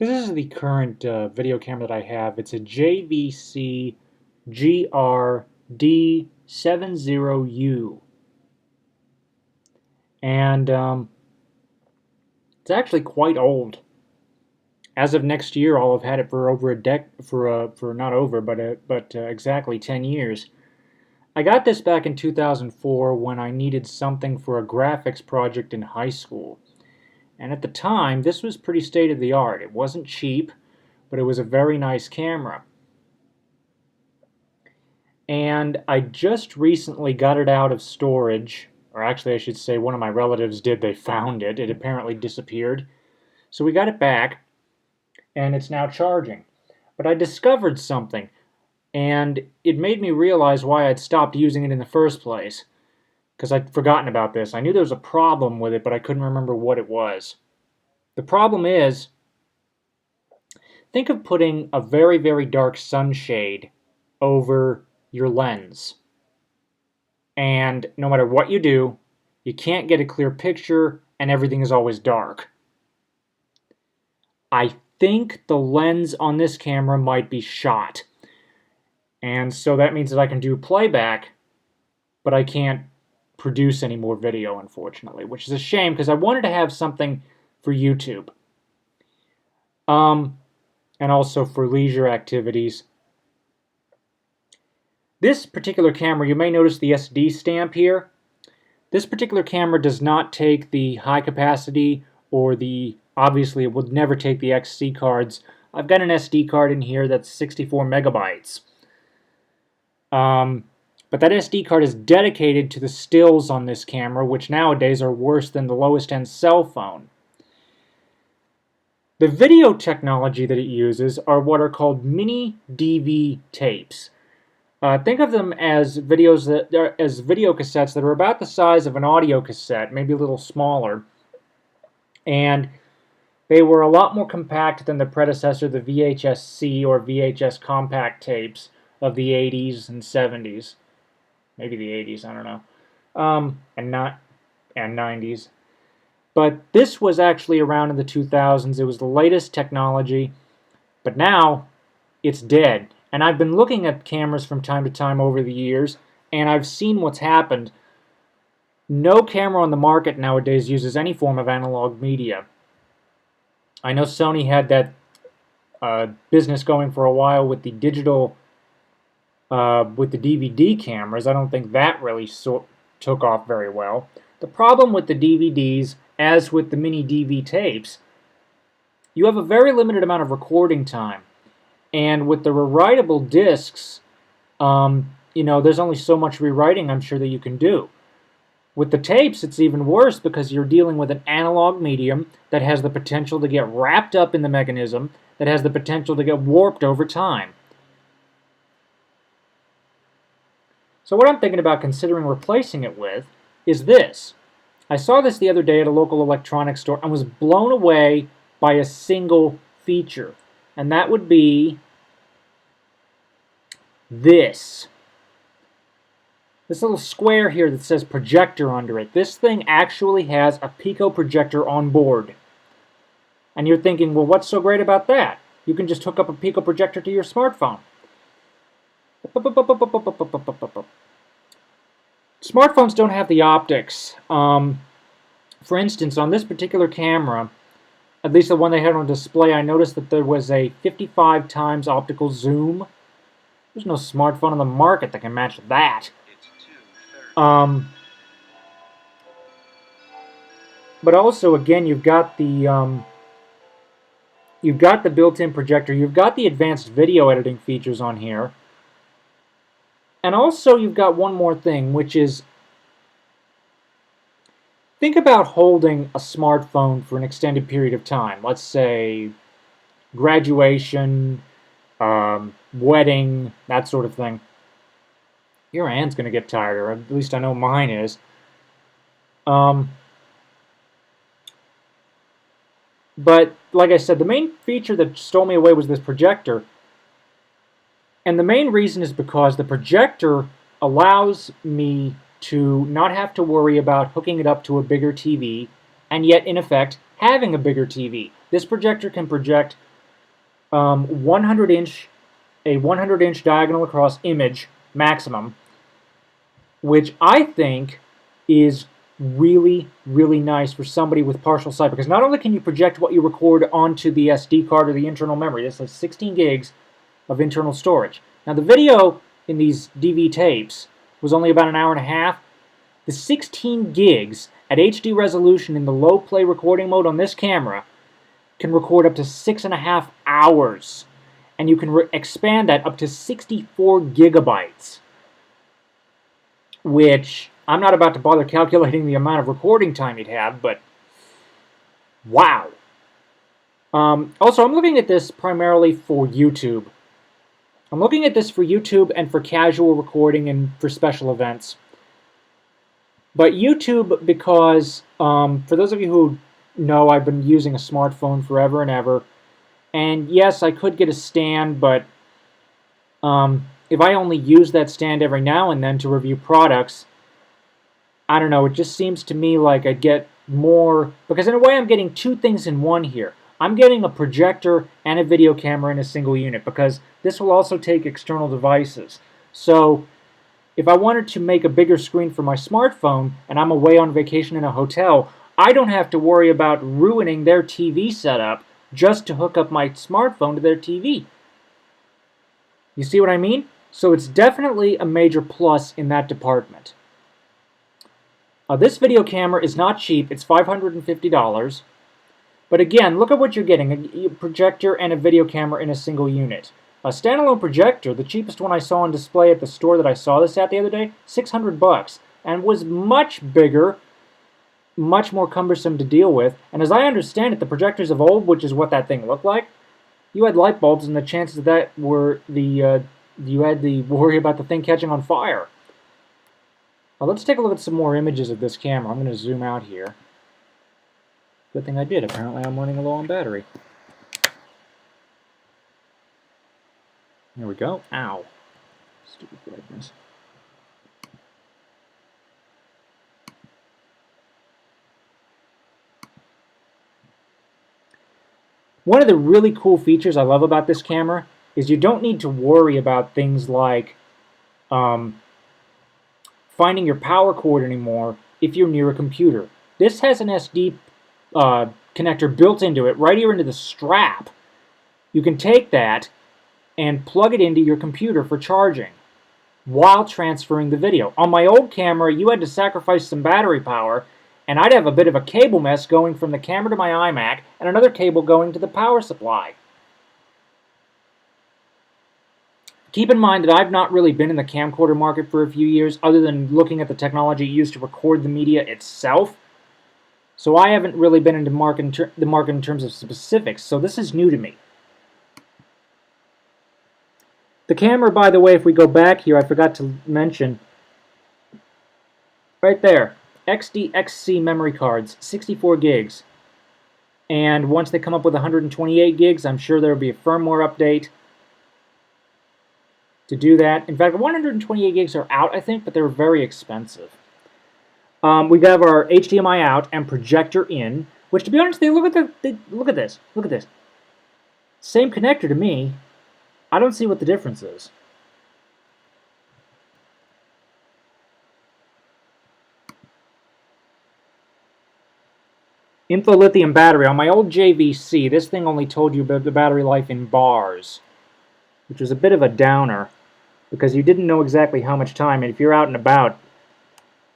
This is the current video camera that I have. It's a JVC GR-D70U. And it's actually quite old. As of next year, I'll have had it for over not over, but exactly 10 years. I got this back in 2004 when I needed something for a graphics project in high school. And at the time, this was pretty state-of-the-art. It wasn't cheap, but it was a very nice camera. And I just recently got it out of storage, or actually I should say one of my relatives did. They found it. It apparently disappeared. So we got it back, and it's now charging. But I discovered something, and it made me realize why I'd stopped using it in the first place. Because I'd forgotten about this. I knew there was a problem with it, but I couldn't remember what it was. The problem is, think of putting a very, very dark sunshade over your lens. And no matter what you do, you can't get a clear picture, and everything is always dark. I think the lens on this camera might be shot. And so that means that I can do playback, but I can't produce any more video, unfortunately, which is a shame because I wanted to have something for YouTube. And also for leisure activities. This particular camera, you may notice the SD stamp here. This particular camera does not take the high capacity or obviously it would never take the XC cards. I've got an SD card in here that's 64 megabytes. But that SD card is dedicated to the stills on this camera, which nowadays are worse than the lowest end cell phone. The video technology that it uses are what are called MiniDV tapes. Think of them as video cassettes that are about the size of an audio cassette, maybe a little smaller. And they were a lot more compact than the predecessor, the VHS-C or VHS compact tapes of the 80s and 70s. Maybe the 80s, I don't know. And 90s. But this was actually around in the 2000s. It was the latest technology. But now, it's dead. And I've been looking at cameras from time to time over the years, and I've seen what's happened. No camera on the market nowadays uses any form of analog media. I know Sony had that business going for a while with the digital, with the DVD cameras. I don't think that really took off very well. The problem with the DVDs, as with the MiniDV tapes, you have a very limited amount of recording time. And with the rewritable discs, you know, there's only so much rewriting I'm sure that you can do. With the tapes, it's even worse because you're dealing with an analog medium that has the potential to get wrapped up in the mechanism, that has the potential to get warped over time. So what I'm thinking about considering replacing it with is this. I saw this the other day at a local electronics store and was blown away by a single feature. And that would be this. This little square here that says projector under it. This thing actually has a Pico projector on board. And you're thinking, well, what's so great about that? You can just hook up a Pico projector to your smartphone. Smartphones don't have the optics. For instance, on this particular camera, at least the one they had on display, I noticed that there was a 55 times optical zoom. There's no smartphone on the market that can match that. But also, again, you've got the built-in projector. You've got the advanced video editing features on here. And also, you've got one more thing, which is, think about holding a smartphone for an extended period of time. Let's say graduation, wedding, that sort of thing. Your hand's going to get tired, or at least I know mine is. But, like I said, the main feature that stole me away was this projector. And the main reason is because the projector allows me to not have to worry about hooking it up to a bigger TV, and yet, in effect, having a bigger TV. This projector can project a 100-inch diagonal across image maximum, which I think is really, really nice for somebody with partial sight, because not only can you project what you record onto the SD card or the internal memory, this has 16 gigs of internal storage. Now the video in these DV tapes was only about an hour and a half. The 16 gigs at HD resolution in the low play recording mode on this camera can record up to 6.5 hours, and you can expand that up to 64 gigabytes, which I'm not about to bother calculating the amount of recording time you'd have, but wow. Also, I'm looking at this primarily for YouTube. I'm looking at this for YouTube and for casual recording and for special events. But YouTube, because for those of you who know, I've been using a smartphone forever and ever. And yes, I could get a stand, but if I only use that stand every now and then to review products, I don't know, it just seems to me like I'd get more, because in a way I'm getting two things in one here. I'm getting a projector and a video camera in a single unit, because this will also take external devices. So if I wanted to make a bigger screen for my smartphone and I'm away on vacation in a hotel, I don't have to worry about ruining their TV setup just to hook up my smartphone to their TV. You see what I mean? So it's definitely a major plus in that department. This video camera is not cheap. It's $550. But again, look at what you're getting. A projector and a video camera in a single unit. A standalone projector, the cheapest one I saw on display at the store that I saw this at the other day, $600, and was much bigger, much more cumbersome to deal with. And as I understand it, the projectors of old, which is what that thing looked like, you had light bulbs, and the chances of that were you had the worry about the thing catching on fire. Well, let's take a look at some more images of this camera. I'm going to zoom out here. Good thing I did. Apparently I'm running low on battery. There we go. Ow. Stupid brightness. One of the really cool features I love about this camera is you don't need to worry about things like finding your power cord anymore if you're near a computer. This has an SD connector built into it, right here into the strap. You can take that and plug it into your computer for charging while transferring the video. On my old camera, you had to sacrifice some battery power, and I'd have a bit of a cable mess going from the camera to my iMac and another cable going to the power supply. Keep in mind that I've not really been in the camcorder market for a few years, other than looking at the technology used to record the media itself. So I haven't really been into the market in terms of specifics, so this is new to me. The camera, by the way, if we go back here, I forgot to mention, right there, XDXC memory cards, 64 gigs. And once they come up with 128 gigs, I'm sure there will be a firmware update to do that. In fact, 128 gigs are out, I think, but they're very expensive. We have our HDMI out and projector in, which, to be honest, look at this. Look at this. Same connector to me. I don't see what the difference is. Info lithium battery. On my old JVC, this thing only told you about the battery life in bars, which was a bit of a downer because you didn't know exactly how much time, and if you're out and about,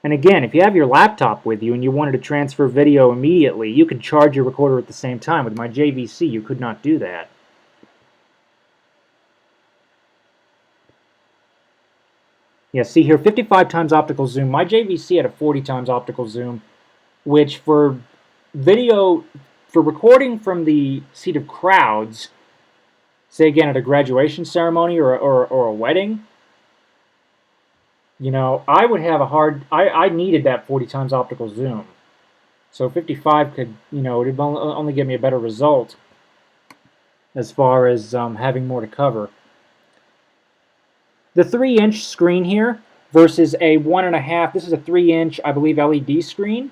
and again, if you have your laptop with you and you wanted to transfer video immediately, you could charge your recorder at the same time. With my JVC, you could not do that. Yeah, see here, 55 times optical zoom. My JVC had a 40 times optical zoom, which for video, for recording from the seat of crowds, say again at a graduation ceremony or a wedding, you know, I would have a hard, I needed that 40 times optical zoom. So 55 could, you know, it would only give me a better result as far as having more to cover. The 3-inch screen here versus a 1.5, this is a 3-inch, I believe, LED screen.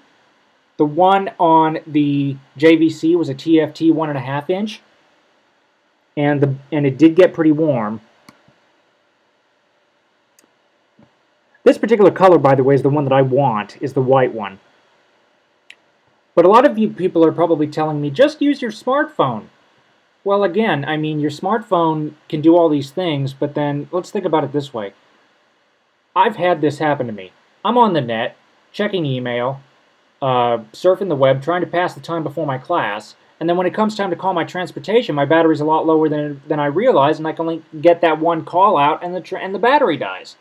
The one on the JVC was a TFT 1.5-inch. and it did get pretty warm. This particular color, by the way, is the one that I want, is the white one. But a lot of you people are probably telling me, just use your smartphone. Well, again, I mean, your smartphone can do all these things, but then let's think about it this way. I've had this happen to me. I'm on the net, checking email, surfing the web, trying to pass the time before my class, and then when it comes time to call my transportation, my battery's a lot lower than I realize, and I can only get that one call out, and the battery dies.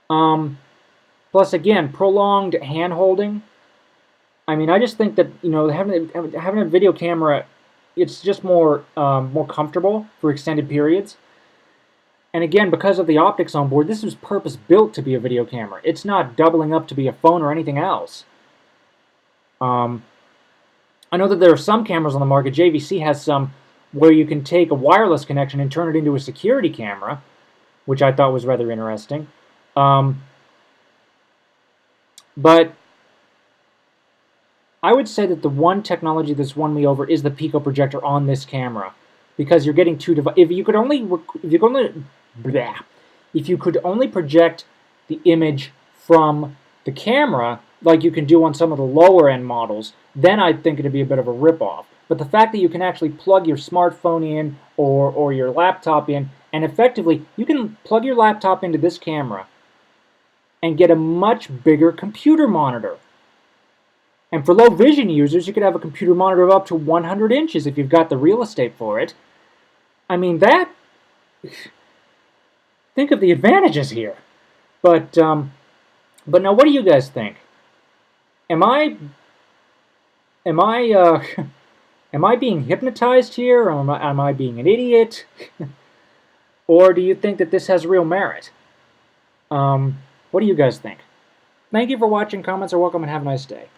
Plus, again, prolonged hand-holding. I mean, I just think that, you know, having a video camera, it's just more comfortable for extended periods. And again, because of the optics on board, this was purpose-built to be a video camera. It's not doubling up to be a phone or anything else. I know that there are some cameras on the market. JVC has some where you can take a wireless connection and turn it into a security camera, which I thought was rather interesting. But I would say that the one technology that's won me over is the Pico projector on this camera, because you're getting two devices. If you could only project the image from the camera, like you can do on some of the lower end models, then I'd think it'd be a bit of a ripoff. But the fact that you can actually plug your smartphone in or your laptop in, and effectively you can plug your laptop into this camera and get a much bigger computer monitor. And for low vision users, you could have a computer monitor of up to 100 inches if you've got the real estate for it. I mean, that... think of the advantages here. But now, what do you guys think? Am I being hypnotized here, or am I being an idiot? Or do you think that this has real merit? What do you guys think? Thank you for watching. Comments are welcome, and have a nice day.